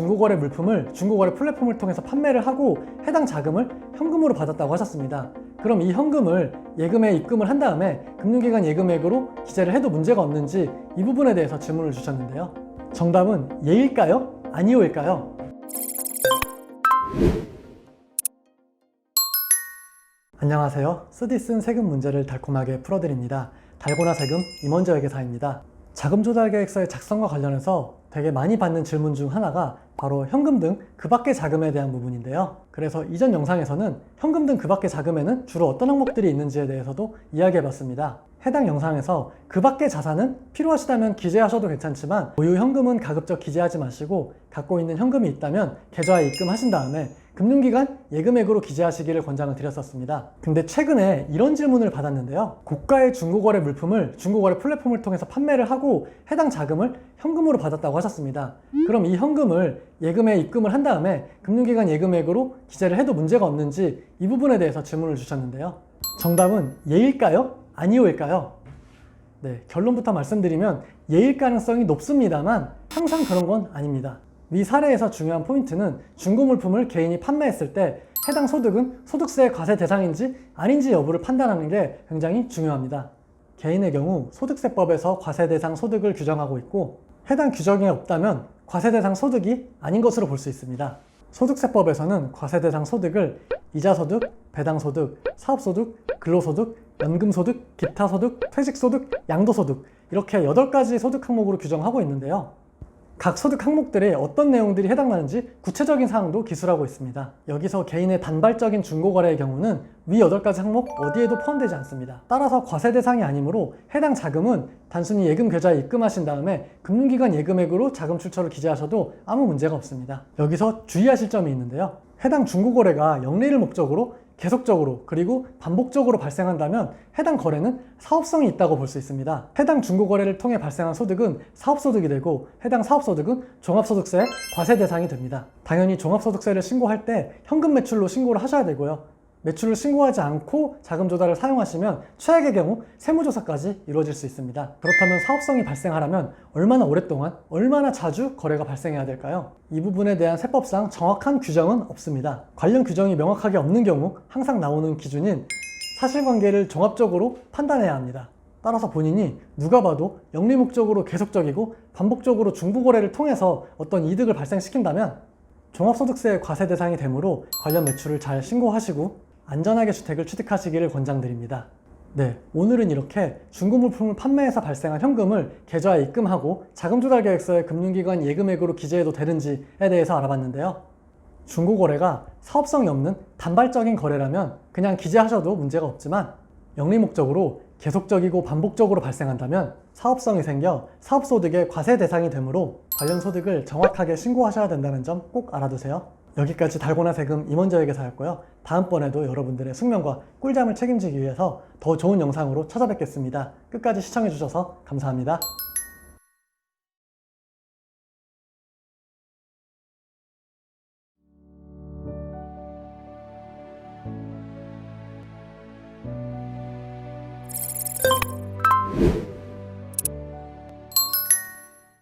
중고거래 물품을 중고거래 플랫폼을 통해서 판매를 하고 해당 자금을 현금으로 받았다고 하셨습니다. 그럼 이 현금을 예금에 입금을 한 다음에 금융기관 예금액으로 기재를 해도 문제가 없는지 이 부분에 대해서 질문을 주셨는데요. 정답은 예일까요? 아니오일까요? 안녕하세요. 쓰디 쓴 세금 문제를 달콤하게 풀어드립니다. 달고나 세금 임원재 회계사입니다. 자금 조달 계획서의 작성과 관련해서 되게 많이 받는 질문 중 하나가 바로 현금 등 그 밖의 자금에 대한 부분인데요. 그래서 이전 영상에서는 현금 등 그 밖의 자금에는 주로 어떤 항목들이 있는지에 대해서도 이야기해봤습니다. 해당 영상에서 그 밖의 자산은 필요하시다면 기재하셔도 괜찮지만 보유 현금은 가급적 기재하지 마시고 갖고 있는 현금이 있다면 계좌에 입금하신 다음에 금융기관 예금액으로 기재하시기를 권장을 드렸었습니다. 근데 최근에 이런 질문을 받았는데요. 고가의 중고거래 물품을 중고거래 플랫폼을 통해서 판매를 하고 해당 자금을 현금으로 받았다고 하셨습니다. 그럼 이 현금을 예금에 입금을 한 다음에 금융기관 예금액으로 기재를 해도 문제가 없는지 이 부분에 대해서 질문을 주셨는데요. 정답은 예일까요? 아니오일까요? 네, 결론부터 말씀드리면 예일 가능성이 높습니다만 항상 그런 건 아닙니다. 위 사례에서 중요한 포인트는 중고물품을 개인이 판매했을 때 해당 소득은 소득세 과세 대상인지 아닌지 여부를 판단하는 게 굉장히 중요합니다. 개인의 경우 소득세법에서 과세 대상 소득을 규정하고 있고 해당 규정이 없다면 과세 대상 소득이 아닌 것으로 볼 수 있습니다. 소득세법에서는 과세 대상 소득을 이자소득, 배당소득, 사업소득, 근로소득, 연금소득, 기타소득, 퇴직소득, 양도소득 이렇게 8가지 소득 항목으로 규정하고 있는데요. 각 소득 항목들에 어떤 내용들이 해당나는지 구체적인 사항도 기술하고 있습니다. 여기서 개인의 단발적인 중고거래의 경우는 위 8가지 항목 어디에도 포함되지 않습니다. 따라서 과세 대상이 아니므로 해당 자금은 단순히 예금 계좌에 입금하신 다음에 금융기관 예금액으로 자금 출처를 기재하셔도 아무 문제가 없습니다. 여기서 주의하실 점이 있는데요. 해당 중고거래가 영리를 목적으로 계속적으로 그리고 반복적으로 발생한다면 해당 거래는 사업성이 있다고 볼 수 있습니다. 해당 중고거래를 통해 발생한 소득은 사업소득이 되고 해당 사업소득은 종합소득세 과세 대상이 됩니다. 당연히 종합소득세를 신고할 때 현금 매출로 신고를 하셔야 되고요. 매출을 신고하지 않고 자금 조달을 사용하시면 최악의 경우 세무조사까지 이루어질 수 있습니다. 그렇다면 사업성이 발생하려면 얼마나 오랫동안, 얼마나 자주 거래가 발생해야 될까요? 이 부분에 대한 세법상 정확한 규정은 없습니다. 관련 규정이 명확하게 없는 경우 항상 나오는 기준인 사실관계를 종합적으로 판단해야 합니다. 따라서 본인이 누가 봐도 영리 목적으로 계속적이고 반복적으로 중고거래를 통해서 어떤 이득을 발생시킨다면 종합소득세 과세 대상이 되므로 관련 매출을 잘 신고하시고 안전하게 주택을 취득하시기를 권장드립니다. 네, 오늘은 이렇게 중고물품을 판매해서 발생한 현금을 계좌에 입금하고 자금조달계획서에 금융기관 예금액으로 기재해도 되는지에 대해서 알아봤는데요. 중고거래가 사업성이 없는 단발적인 거래라면 그냥 기재하셔도 문제가 없지만 영리 목적으로 계속적이고 반복적으로 발생한다면 사업성이 생겨 사업소득의 과세 대상이 되므로 관련 소득을 정확하게 신고하셔야 된다는 점 꼭 알아두세요. 여기까지 달고나 세금 임원재 회계사였고요. 다음번에도 여러분들의 숙면과 꿀잠을 책임지기 위해서 더 좋은 영상으로 찾아뵙겠습니다. 끝까지 시청해주셔서 감사합니다.